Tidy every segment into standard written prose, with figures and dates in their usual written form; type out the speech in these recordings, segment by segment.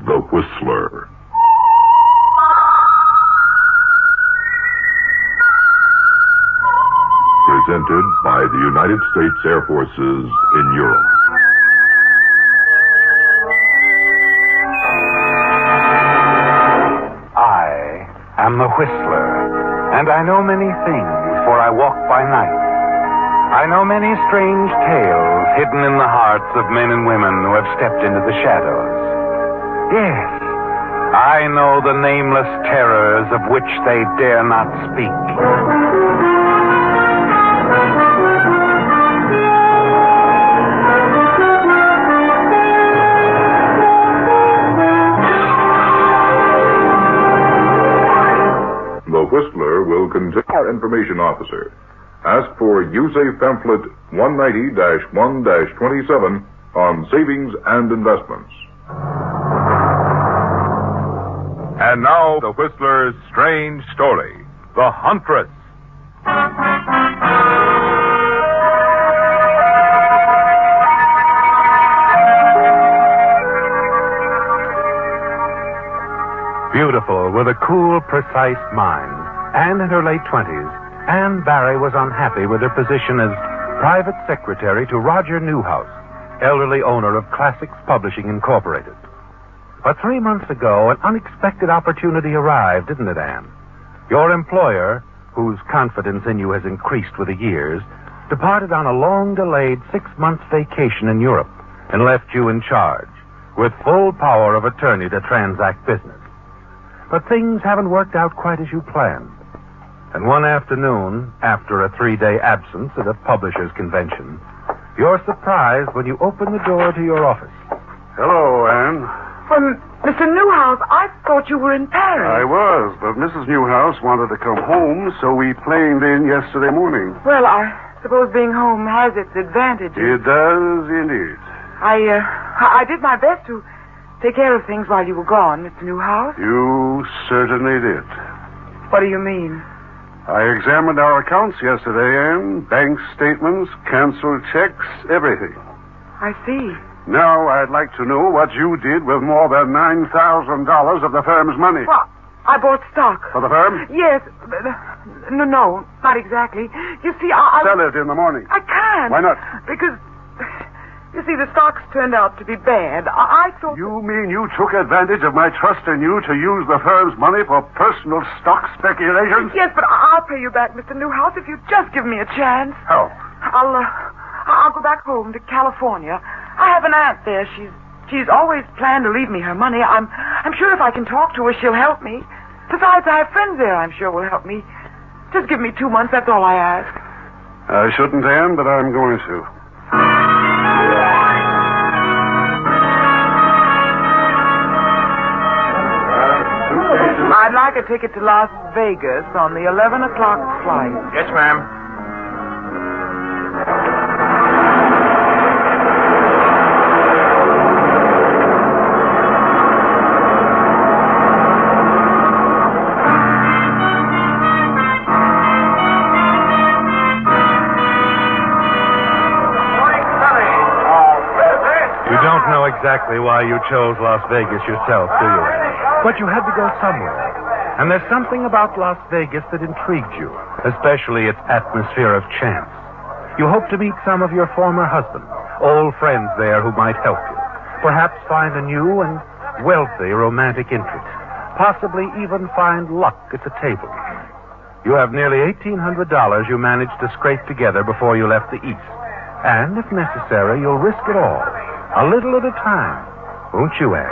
The Whistler. Presented by the United States Air Forces in Europe. I am the Whistler, and I know many things, for I walk by night. I know many strange tales hidden in the hearts of men and women who have stepped into the shadows. Yes, I know the nameless terrors of which they dare not speak. The Whistler will contain our information officer. Ask for USAFE pamphlet 190-1-27 on savings and investments. And now, the Whistler's strange story, The Huntress. Beautiful, with a cool, precise mind, and in her late 20s, Anne Barrie was unhappy with her position as private secretary to Roger Newhouse, elderly owner of Classics Publishing Incorporated. But 3 months ago, an unexpected opportunity arrived, didn't it, Anne? Your employer, whose confidence in you has increased with the years, departed on a long-delayed 6-month vacation in Europe and left you in charge, with full power of attorney to transact business. But things haven't worked out quite as you planned. And one afternoon, after a 3-day absence at a publisher's convention, you're surprised when you open the door to your office. Hello, Anne. Well, Mr. Newhouse, I thought you were in Paris. I was, but Mrs. Newhouse wanted to come home, so we planed in yesterday morning. Well, I suppose being home has its advantages. It does indeed. I did my best to take care of things while you were gone, Mr. Newhouse. You certainly did. What do you mean? I examined our accounts yesterday, Anne. Bank statements, canceled checks, everything. I see. Now I'd like to know what you did with more than $9,000 of the firm's money. Well, I bought stock. For the firm? Yes. No, not exactly. You see, I... Sell it in the morning. I can't. Why not? Because, you see, the stocks turned out to be bad. I thought... You mean you took advantage of my trust in you to use the firm's money for personal stock speculations? Yes, but I'll pay you back, Mr. Newhouse, if you just give me a chance. How? I'll go back home to California. I have an aunt there. She's always planned to leave me her money. I'm sure if I can talk to her, she'll help me. Besides, I have friends there I'm sure will help me. Just give me 2 months, that's all I ask. I shouldn't, Anne, but I'm going to. I'd like a ticket to Las Vegas on the 11 o'clock flight. Yes, ma'am. You don't know exactly why you chose Las Vegas yourself, do you, Anne? But you had to go somewhere. And there's something about Las Vegas that intrigued you, especially its atmosphere of chance. You hope to meet some of your former husbands, old friends there who might help you. Perhaps find a new and wealthy romantic interest. Possibly even find luck at the table. You have nearly $1,800 you managed to scrape together before you left the East. And, if necessary, you'll risk it all. A little at a time. Won't you, Anne?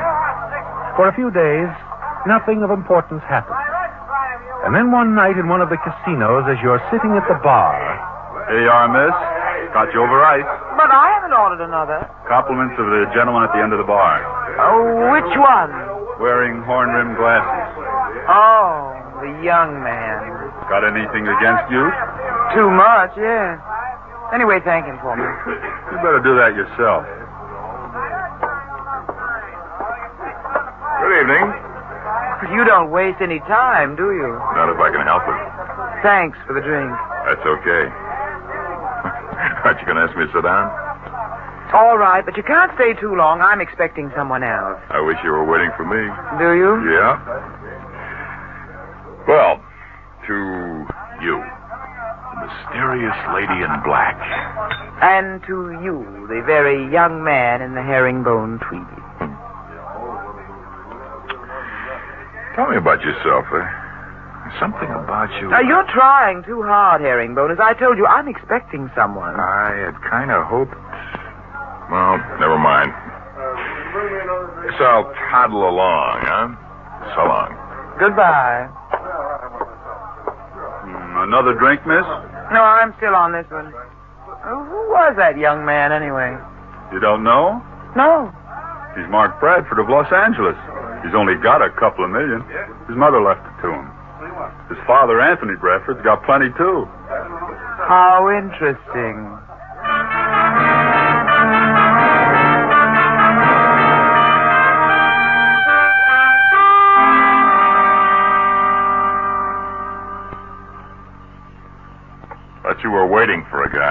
For a few days, nothing of importance happened. And then one night in one of the casinos, as you're sitting at the bar... Here you are, miss. Got you over ice. But I haven't ordered another. Compliments of the gentleman at the end of the bar. Oh, which one? Wearing horn-rimmed glasses. Oh, the young man. Got anything against you? Too much, yes. Anyway, thank him for me. You better do that yourself. Good evening. You don't waste any time, do you? Not if I can help it. Thanks for the drink. That's okay. Aren't you going to ask me to sit down? All right, but you can't stay too long. I'm expecting someone else. I wish you were waiting for me. Do you? Yeah? Well, to you, the mysterious lady in black. And to you, the very young man in the herringbone tweed. Tell me about yourself. There's something about you. Now, you're trying too hard, Herringbone. As I told you, I'm expecting someone. I had kind of hoped. Well, never mind. Guess I'll toddle along, huh? So long. Goodbye. Another drink, miss? No, I'm still on this one. Who was that young man, anyway? You don't know? No. He's Mark Bradford of Los Angeles. He's only got a couple of million. His mother left it to him. His father, Anthony Bradford's got plenty, too. How interesting. Thought you were waiting for a guy.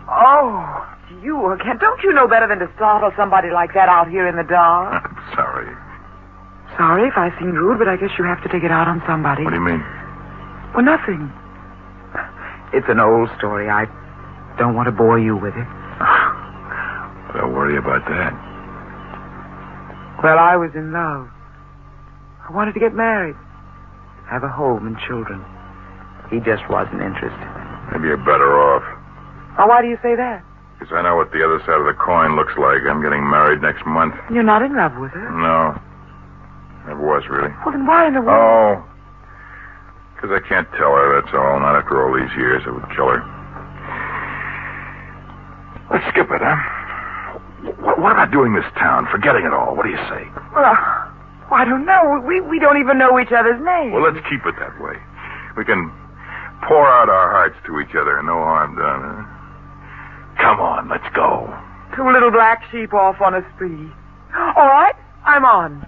Oh, you again. Don't you know better than to startle somebody like that out here in the dark? I'm sorry. Sorry if I seemed rude, but I guess you have to take it out on somebody. What do you mean? Well, nothing. It's an old story. I don't want to bore you with it. Don't worry about that. Well, I was in love. I wanted to get married. Have a home and children. He just wasn't interested. Maybe you're better off. Oh, why do you say that? Because I know what the other side of the coin looks like. I'm getting married next month. You're not in love with her? No. Never was, really. Well, then why in the world? Oh. Because I can't tell her, that's all. Not after all these years. It would kill her. Let's skip it, huh? What about doing this town? Forgetting it all. What do you say? Well, I don't know. We don't even know each other's names. Well, let's keep it that way. We can pour out our hearts to each other and no harm done, huh? Come on, let's go. Two little black sheep off on a spree. All right, I'm on.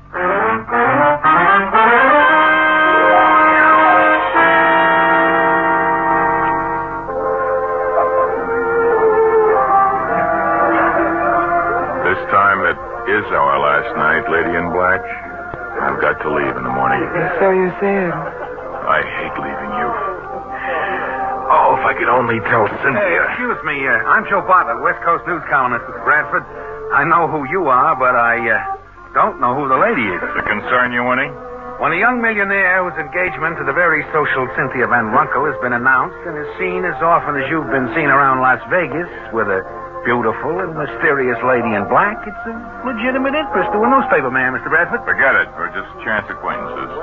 This time it is our last night, Lady in Black. I've got to leave in the morning. So you said. I hate leaving you. Oh, if I could only tell Cynthia. Hey, excuse me. I'm Joe Bartlett, West Coast news columnist at Bradford. I know who you are, but I don't know who the lady is. Does it concern you any? When a young millionaire whose engagement to the very social Cynthia Van Runkle has been announced and is seen as often as you've been seen around Las Vegas with a beautiful and mysterious lady in black, it's a legitimate interest to a newspaper man, Mr. Bradford. Forget it. We're just chance acquaintances.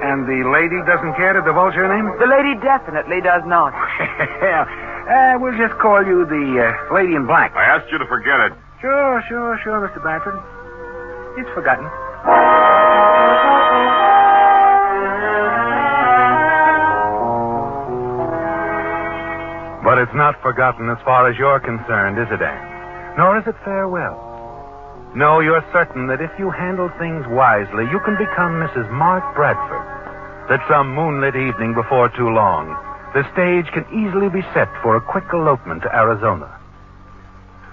And the lady doesn't care to divulge her name? The lady definitely does not. We'll just call you the lady in black. I asked you to forget it. Sure, Mr. Bradford. It's forgotten. But it's not forgotten as far as you're concerned, is it, Anne? Nor is it farewell. No, you're certain that if you handle things wisely, you can become Mrs. Mark Bradford. That some moonlit evening before too long, the stage can easily be set for a quick elopement to Arizona.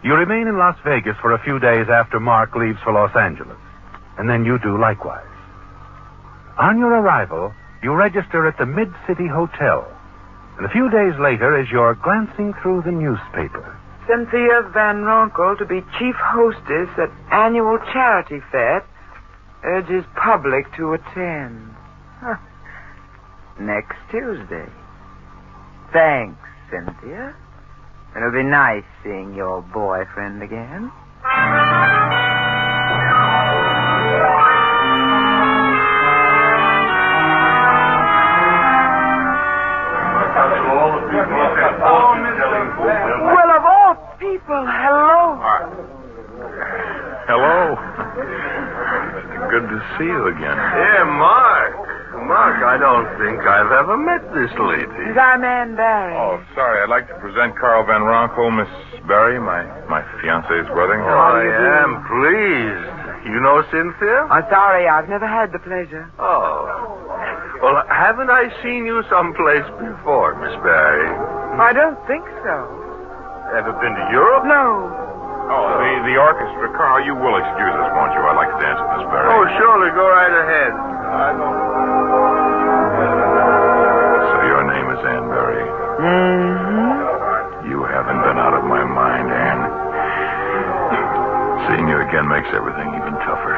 You remain in Las Vegas for a few days after Mark leaves for Los Angeles, and then you do likewise. On your arrival, you register at the Mid-City Hotel, and a few days later, as you're glancing through the newspaper, Cynthia Van Runkle to be chief hostess at annual charity fete urges public to attend. Next Tuesday. Thanks, Cynthia. It'll be nice seeing your boyfriend again. Well, of all people, hello. Hello. Good to see you again. Yeah, Mark, I don't think I've ever met this lady. I'm Anne Barrie. Oh, sorry. I'd like to present Carl Van Runkle, Miss Barrie, my fiancé's brother. I am pleased. You know Cynthia? I'm sorry, I've never had the pleasure. Oh. Well, haven't I seen you someplace before, Miss Barrie? I don't think so. Ever been to Europe? No. Oh, the orchestra. Carl, you will excuse us, won't you? I'd like to dance with Miss Barrie. Oh, surely. Go right ahead. So your name is Anne Barrie. Mm-hmm. You haven't been out of my mind, Anne. Seeing you again makes everything even tougher.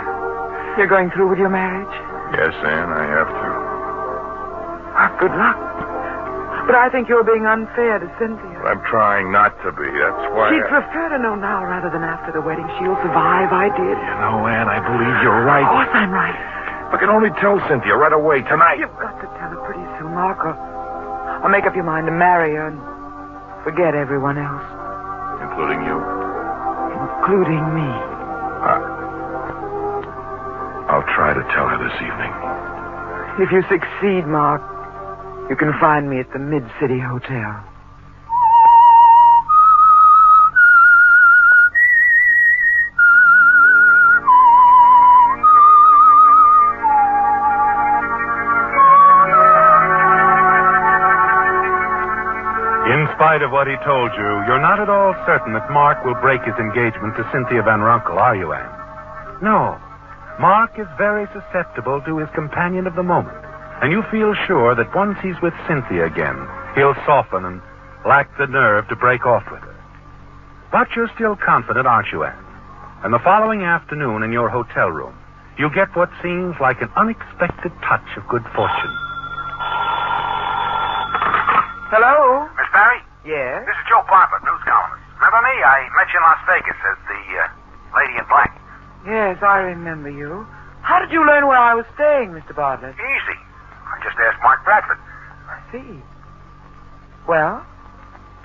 You're going through with your marriage? Yes, Anne, I have to. Good luck. But I think you're being unfair to Cynthia. I'm trying not to be. That's why. She'd prefer to know now rather than after the wedding. She'll survive. I did. You know, Anne, I believe you're right. Of course I'm right. I can only tell Cynthia right away tonight. You've got to tell her pretty soon, Mark, or make up your mind to marry her and forget everyone else. Including you? Including me. I'll try to tell her this evening. If you succeed, Mark, you can find me at the Mid-City Hotel. In spite of what he told you, you're not at all certain that Mark will break his engagement to Cynthia Van Runkle, are you, Anne? No. Mark is very susceptible to his companion of the moment, and you feel sure that once he's with Cynthia again, he'll soften and lack the nerve to break off with her. But you're still confident, aren't you, Anne? And the following afternoon in your hotel room, you get what seems like an unexpected touch of good fortune. Hello? Miss Barrie? Yes? This is Joe Bartlett, news columnist. Remember me? I met you in Las Vegas as the lady in black. Yes, I remember you. How did you learn where I was staying, Mr. Bartlett? Easy. I just asked Mark Bradford. I see. Well,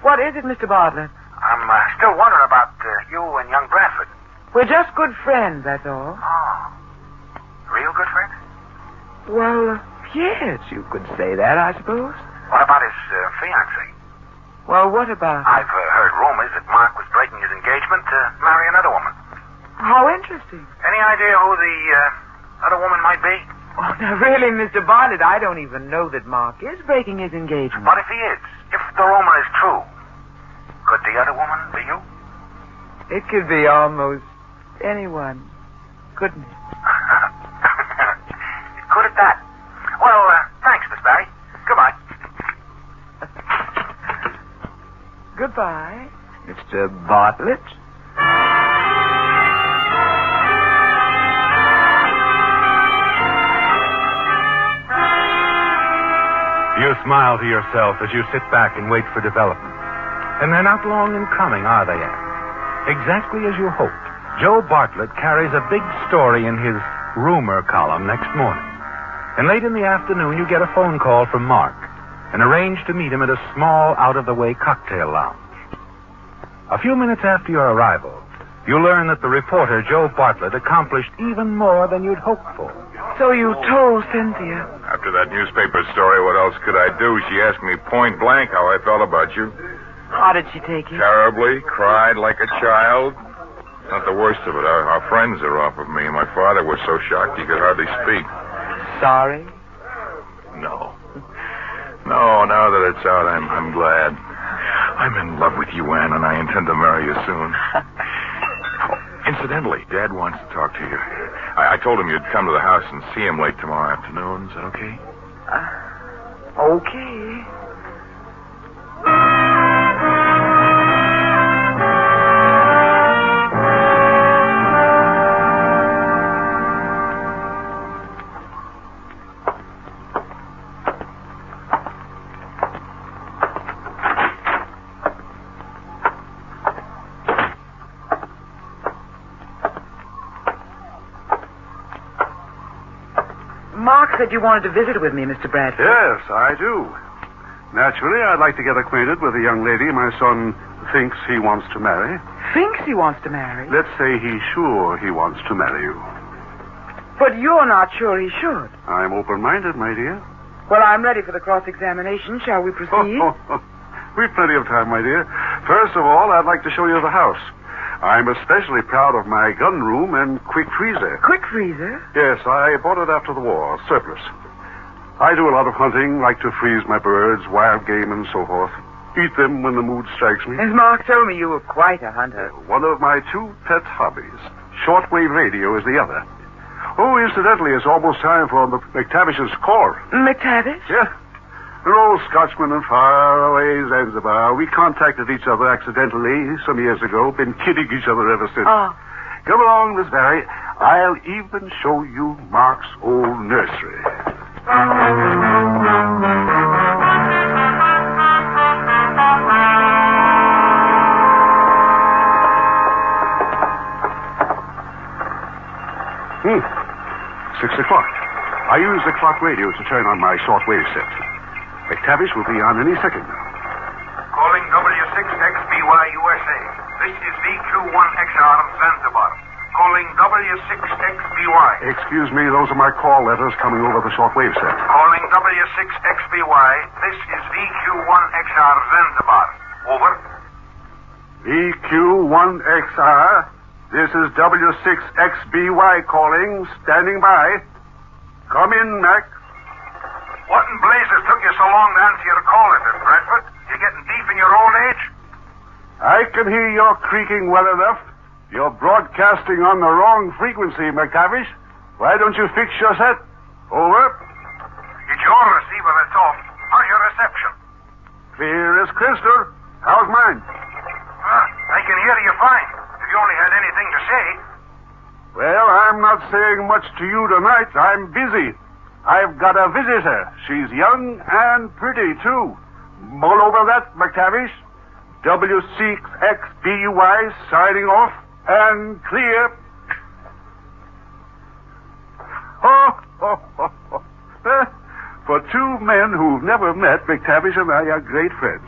what is it, Mr. Bartlett? I'm still wondering about you and young Bradford. We're just good friends, that's all. Oh. Real good friends? Well, yes, you could say that, I suppose. What about his fiancée? Well, what about... I've heard rumors that Mark was breaking his engagement to marry another woman. How interesting. Any idea who the other woman might be? Oh, now, really, Mr. Bartlett, I don't even know that Mark is breaking his engagement. But if he is, if the rumor is true, could the other woman be you? It could be almost anyone, couldn't it? It could at that. Well, thanks, Miss Barrie. Goodbye. Goodbye, Mr. Bartlett. You smile to yourself as you sit back and wait for developments. And they're not long in coming, are they, Anne? Exactly as you hoped, Joe Bartlett carries a big story in his rumor column next morning. And late in the afternoon, you get a phone call from Mark and arrange to meet him at a small, out-of-the-way cocktail lounge. A few minutes after your arrival, you learn that the reporter, Joe Bartlett, accomplished even more than you'd hoped for. So you told Cynthia. After that newspaper story, what else could I do? She asked me point blank how I felt about you. How did she take it? Terribly. Cried like a child. Not the worst of it. Our friends are off of me. My father was so shocked he could hardly speak. Sorry? No. No, now that it's out, I'm glad. I'm in love with you, Anne, and I intend to marry you soon. Incidentally, Dad wants to talk to you. I told him you'd come to the house and see him late tomorrow afternoon. Is that okay? Okay. Mark said you wanted to visit with me, Mr. Bradford. Yes, I do. Naturally, I'd like to get acquainted with a young lady my son thinks he wants to marry. Thinks he wants to marry? Let's say he's sure he wants to marry you. But you're not sure he should. I'm open-minded, my dear. Well, I'm ready for the cross-examination. Shall we proceed? We've plenty of time, my dear. First of all, I'd like to show you the house. I'm especially proud of my gun room and quick freezer. Quick freezer? Yes, I bought it after the war, surplus. I do a lot of hunting, like to freeze my birds, wild game, and so forth. Eat them when the mood strikes me. As Mark told me, you were quite a hunter. One of my two pet hobbies. Shortwave radio is the other. Oh, incidentally, it's almost time for the McTavish's call. McTavish? Yeah. An old Scotchman in faraway Zanzibar. We contacted each other accidentally some years ago. Been kidding each other ever since. Oh. Come along, Miss Barrie. I'll even show you Mark's old nursery. Hmm. 6 o'clock. I use the clock radio to turn on my shortwave set. McTavish will be on any second now. Calling W6XBY USA. This is VQ1XR Zanzibar. Calling W6XBY. Excuse me, those are my call letters coming over the shortwave set. Calling W6XBY. This is VQ1XR Zanzibar. Over. VQ1XR. This is W6XBY calling. Standing by. Come in, Mac. What in blazes took you so long to answer your call letters, Bradford? You getting deep in your old age? I can hear your creaking well enough. You're broadcasting on the wrong frequency, McTavish. Why don't you fix your set? Over. It's your receiver that's off. How's your reception? Clear as crystal. How's mine? I can hear you fine. If you only had anything to say. Well, I'm not saying much to you tonight. I'm busy. I've got a visitor. She's young and pretty, too. Mull over that, McTavish. W6XBY signing off and clear. For two men who've never met, McTavish and I are great friends.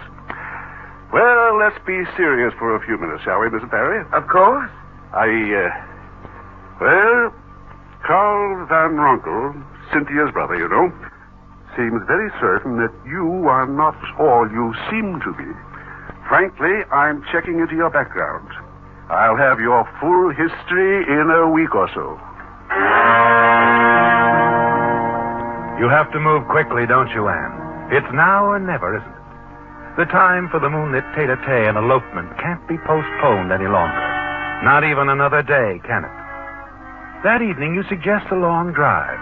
Well, let's be serious for a few minutes, shall we, Mr. Barrie? Of course. Well, Carl Van Ronkel, Cynthia's brother, you know, seems very certain that you are not all you seem to be. Frankly, I'm checking into your background. I'll have your full history in a week or so. You have to move quickly, don't you, Anne? It's now or never, isn't it? The time for the moonlit tete-a-tete and elopement can't be postponed any longer. Not even another day, can it? That evening, you suggest a long drive,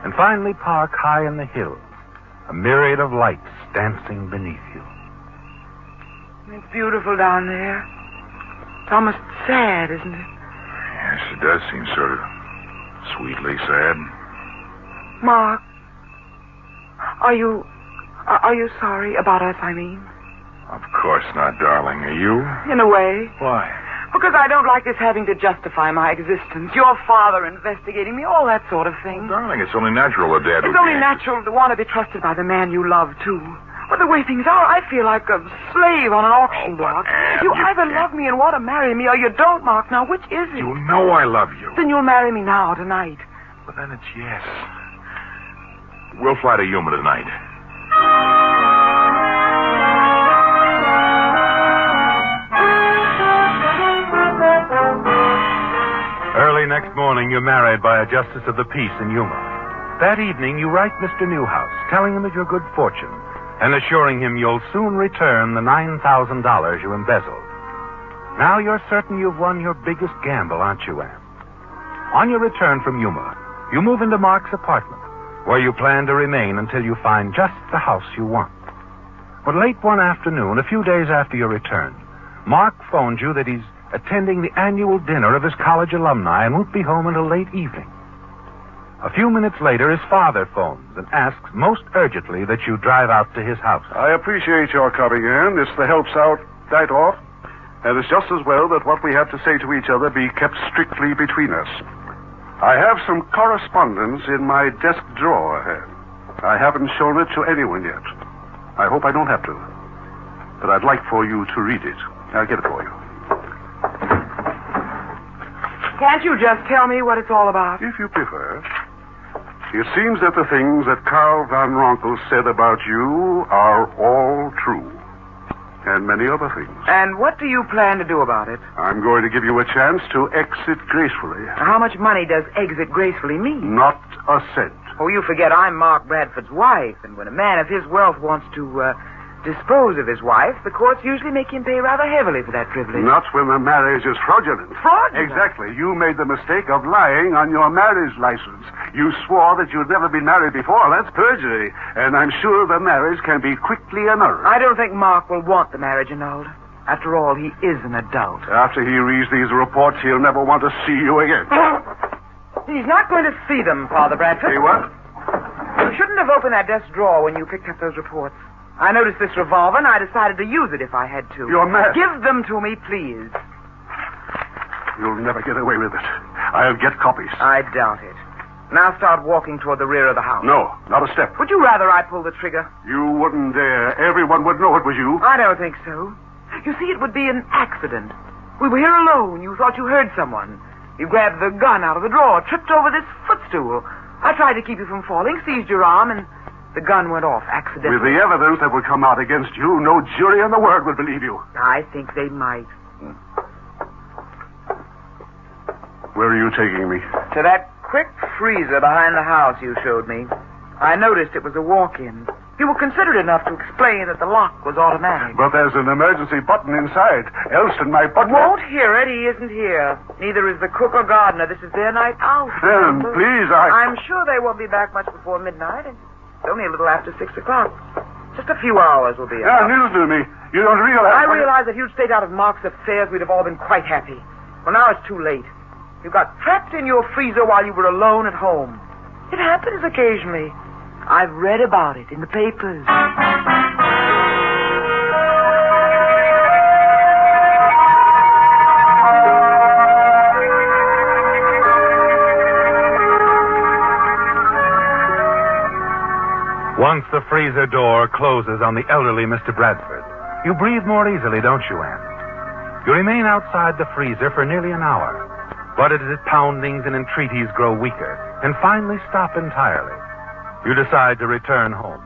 and finally park high in the hills, a myriad of lights dancing beneath you. It's beautiful down there. It's almost sad, isn't it? Yes, it does seem sort of sweetly sad. Mark, are you sorry about us, I mean? Of course not, darling. Are you? In a way. Why? Because I don't like this having to justify my existence. Your father investigating me, all that sort of thing. Darling, it's only natural that Dad would It's only be natural to want to be trusted by the man you love, too. But the way things are, I feel like a slave on an auction block. Anne, You you either can't. love me and want to marry me, or you don't, Mark. Now, which is it? You know I love you. Then you'll marry me now, tonight. Well, then it's yes. We'll fly to Yuma tonight. Early next morning, you're married by a justice of the peace in Yuma. That evening, you write Mr. Newhouse, telling him of your good fortune and assuring him you'll soon return the $9,000 you embezzled. Now you're certain you've won your biggest gamble, aren't you, Anne? On your return from Yuma, you move into Mark's apartment, where you plan to remain until you find just the house you want. But late one afternoon, a few days after your return, Mark phones you that he's attending the annual dinner of his college alumni and won't be home until late evening. A few minutes later, his father phones and asks most urgently that you drive out to his house. I appreciate your coming in. It's the helps out right off. And it's just as well that what we have to say to each other be kept strictly between us. I have some correspondence in my desk drawer. I haven't shown it to anyone yet. I hope I don't have to. But I'd like for you to read it. I'll get it for you. Can't you just tell me what it's all about? If you prefer. It seems that the things that Carl Van Ronkel said about you are all true. And many other things. And what do you plan to do about it? I'm going to give you a chance to exit gracefully. How much money does exit gracefully mean? Not a cent. Oh, you forget I'm Mark Bradford's wife, and when a man of his wealth wants to dispose of his wife, the courts usually make him pay rather heavily for that privilege. Not when the marriage is fraudulent. Fraudulent? Exactly. You made the mistake of lying on your marriage license. You swore that you'd never been married before. That's perjury. And I'm sure the marriage can be quickly annulled. I don't think Mark will want the marriage annulled. After all, he is an adult. After he reads these reports, he'll never want to see you again. He's not going to see them, Father Bradford. See what? You shouldn't have opened that desk drawer when you picked up those reports. I noticed this revolver, and I decided to use it if I had to. You're mad. Give them to me, please. You'll never get away with it. I'll get copies. I doubt it. Now start walking toward the rear of the house. No, not a step. Would you rather I pull the trigger? You wouldn't dare. Everyone would know it was you. I don't think so. You see, it would be an accident. We were here alone. You thought you heard someone. You grabbed the gun out of the drawer, tripped over this footstool. I tried to keep you from falling, seized your arm, and the gun went off accidentally. With the evidence that would come out against you, no jury in the world would believe you. I think they might. Where are you taking me? To that quick freezer behind the house you showed me. I noticed it was a walk-in. You were considerate enough to explain that the lock was automatic. But there's an emergency button inside. Elson, my butler... Won't hear it. He isn't here. Neither is the cook or gardener. This is their night out. Then, please, I'm sure they won't be back much before midnight. It's only a little after 6 o'clock. Just a few hours will be enough. Listen to me. You don't realize... I realize that if you'd stayed out of Mark's affairs, we'd have all been quite happy. Well, now it's too late. You got trapped in your freezer while you were alone at home. It happens occasionally. I've read about it in the papers. Once the freezer door closes on the elderly Mr. Bradford, you breathe more easily, don't you, Anne? You remain outside the freezer for nearly an hour, but as its poundings and entreaties grow weaker and finally stop entirely, you decide to return home.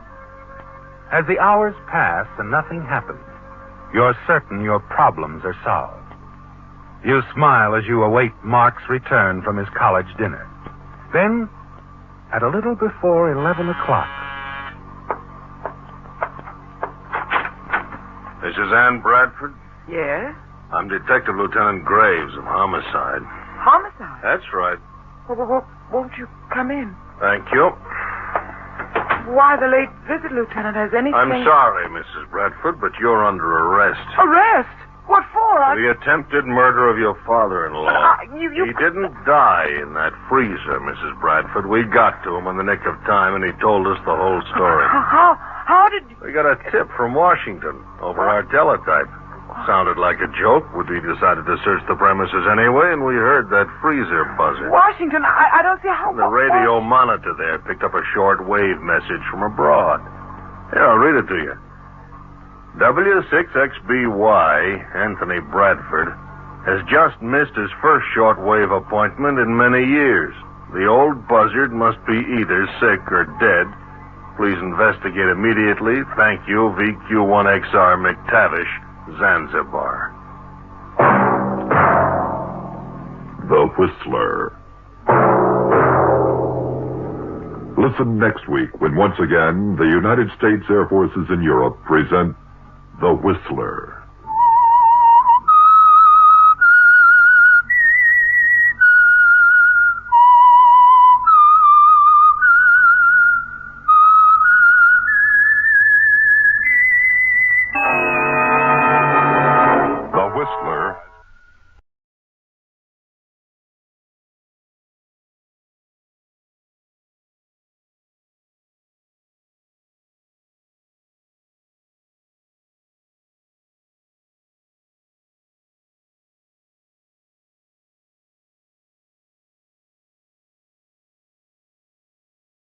As the hours pass and nothing happens, you're certain your problems are solved. You smile as you await Mark's return from his college dinner. Then, at a little before 11 o'clock... This is Anne Bradford. Yes? I'm Detective Lieutenant Graves of Homicide. Homicide? That's right. Well, won't you come in? Thank you. Why the late visit, Lieutenant? Has anything... I'm sorry, Mrs. Bradford, but you're under arrest. Arrest? What for? For the attempted murder of your father-in-law. You... He didn't die in that freezer, Mrs. Bradford. We got to him in the nick of time, and he told us the whole story. How did... We got a tip from Washington over our teletype. Sounded like a joke, but we decided to search the premises anyway, and we heard that freezer buzzing. Washington, I don't see how... The radio monitor there picked up a short-wave message from abroad. Here, I'll read it to you. W6XBY, Anthony Bradford, has just missed his first shortwave appointment in many years. The old buzzard must be either sick or dead. Please investigate immediately. Thank you, VQ1XR McTavish, Zanzibar. The Whistler. Listen next week when once again the United States Air Forces in Europe present The Whistler.